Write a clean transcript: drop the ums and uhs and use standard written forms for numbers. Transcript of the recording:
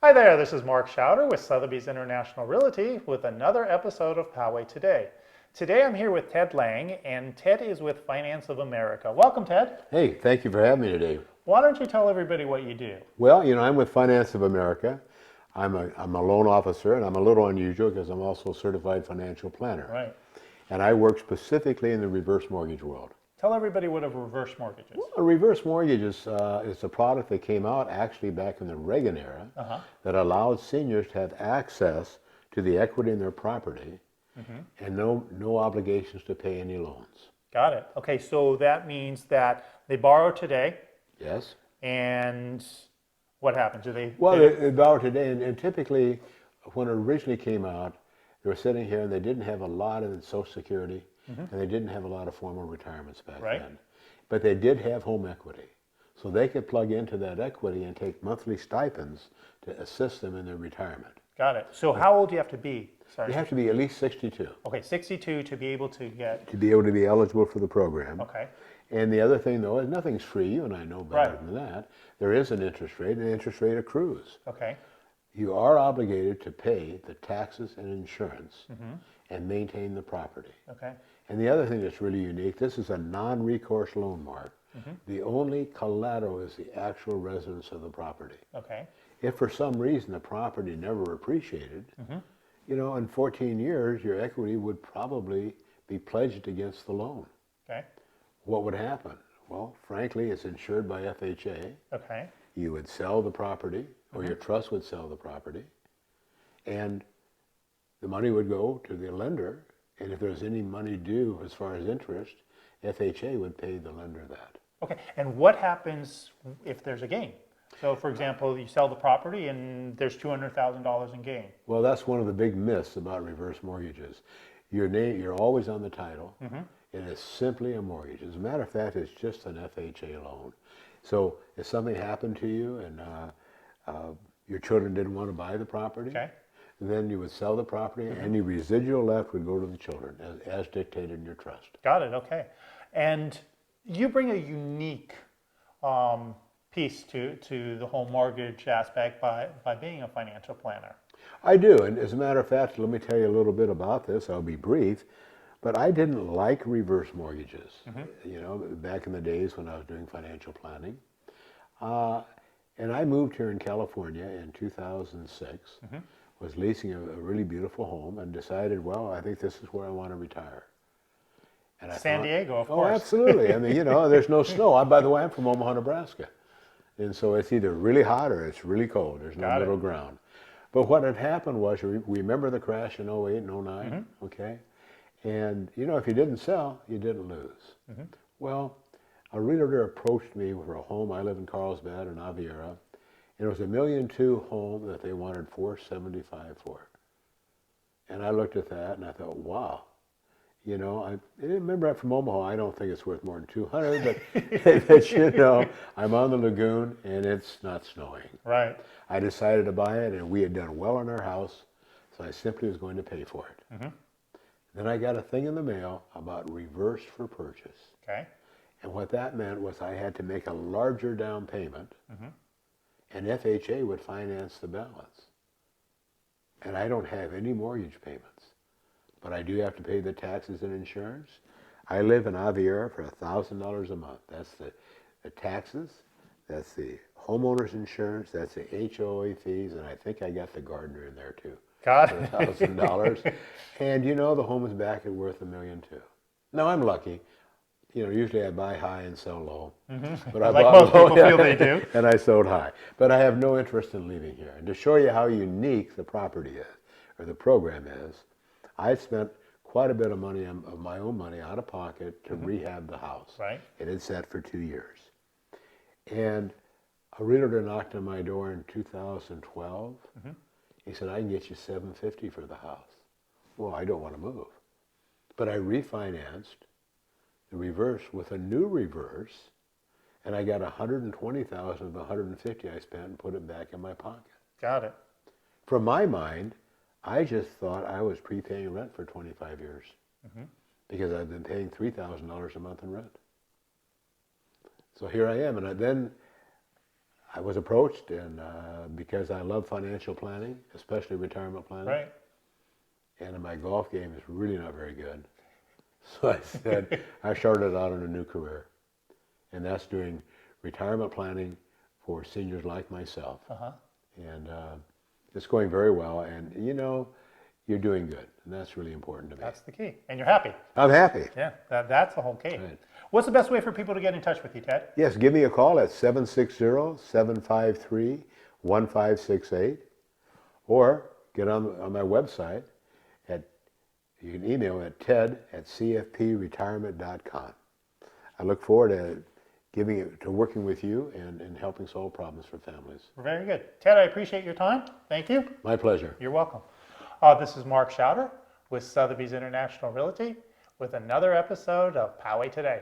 Hi there, this is Mark Schauder with Sotheby's International Realty with another episode of Poway Today. Today I'm here with Ted Lange, and Ted is with Finance of America. Welcome, Ted. Hey, thank you for having me today. Why don't you tell everybody what you do? Well, I'm with Finance of America. I'm a loan officer, and I'm a little unusual because I'm also a certified financial planner. Right. And I work specifically in the reverse mortgage world. Tell everybody what a reverse mortgage is. A reverse mortgage is a product that came out actually back in the Reagan era that allowed seniors to have access to the equity in their property and no obligations to pay any loans. Got it. Okay, so that means that they borrow today, Yes. and what happens? Well, they borrow today, and typically when it originally came out, they were sitting here and they didn't have a lot in Social Security, and they didn't have a lot of formal retirements back then. But they did have home equity. So they could plug into that equity and take monthly stipends to assist them in their retirement. Got it. So how old do you have to be? Sorry. You have to be at least 62 Okay, 62 to be able to get... to be able to be eligible for the program. Okay. And the other thing, though, is nothing's free. You and I know better than that. There is an interest rate, and the interest rate accrues. Okay. You are obligated to pay the taxes and insurance and maintain the property. Okay. And the other thing that's really unique, this is a non-recourse loan, Mark. The only collateral is the actual residence of the property. Okay. If for some reason the property never appreciated, in 14 years, your equity would probably be pledged against the loan. Okay. What would happen? Well, frankly, it's insured by FHA. Okay. You would sell the property, or your trust would sell the property, and the money would go to the lender, and if there's any money due as far as interest, FHA would pay the lender that. Okay. And what happens if there's a gain? So, for example, you sell the property and there's $200,000 in gain. Well, that's one of the big myths about reverse mortgages. You're always on the title, and it's simply a mortgage. As a matter of fact, it's just an FHA loan. So if something happened to you and your children didn't want to buy the property, then you would sell the property, and any residual left would go to the children, as dictated in your trust. Got it. Okay. And you bring a unique piece to the whole mortgage aspect by being a financial planner. I do, and as a matter of fact, let me tell you a little bit about this. I'll be brief, but I didn't like reverse mortgages, back in the days when I was doing financial planning. And I moved here in California in 2006, was leasing a really beautiful home, and decided, well, I think this is where I want to retire. And I San thought, Diego, of oh, course. absolutely. I mean, there's no snow. By the way, I'm from Omaha, Nebraska. And so it's either really hot or it's really cold. There's no middle ground. But what had happened was, remember the crash in 08 and 09, okay? And, if you didn't sell, you didn't lose. Well, a realtor approached me for a home. I live in Carlsbad in Aviera, and it was a $1.2 million home that they wanted $475,000 for. And I looked at that and I thought, wow. I remember from Omaha, I don't think it's worth more than $200,000, but I'm on the lagoon and it's not snowing. Right. I decided to buy it, and we had done well on our house, so I simply was going to pay for it. Then I got a thing in the mail about reverse for purchase. Okay. And what that meant was I had to make a larger down payment, and FHA would finance the balance. And I don't have any mortgage payments, but I do have to pay the taxes and insurance. I live in Aviera for $1,000 a month. That's the taxes, that's the homeowner's insurance, that's the HOA fees, and I think I got the gardener in there too. Got For it. $1,000. And the home is back at worth $1.2 million. Now I'm lucky. Usually I buy high and sell low. But I Like bought most low, people feel they do. and I sold high. But I have no interest in leaving here. And to show you how unique the property is, or the program is, I spent quite a bit of money, of my own money, out of pocket to rehab the house. Right. It had sat for 2 years. And a realtor knocked on my door in 2012. He said, I can get you $750,000 for the house. Well, I don't want to move. But I refinanced the reverse with a new reverse, and I got $120,000 of the $150,000 I spent and put it back in my pocket. Got it. From my mind, I just thought I was prepaying rent for 25 years because I've been paying $3,000 a month in rent. So here I am, and then I was approached, and because I love financial planning, especially retirement planning, Right. and my golf game is really not very good. So I said, I started out on a new career, and that's doing retirement planning for seniors like myself. Uh-huh. And it's going very well, and you're doing good, and that's really important to me. That's the key. And you're happy. I'm happy. Yeah, that's the whole key. Right. What's the best way for people to get in touch with you, Ted? Yes, give me a call at 760-753-1568, or get on my website you can email me at ted@cfpretirement.com. I look forward to working with you and helping solve problems for families. Very good. Ted, I appreciate your time. Thank you. My pleasure. You're welcome. This is Mark Schauder with Sotheby's International Realty with another episode of Poway Today.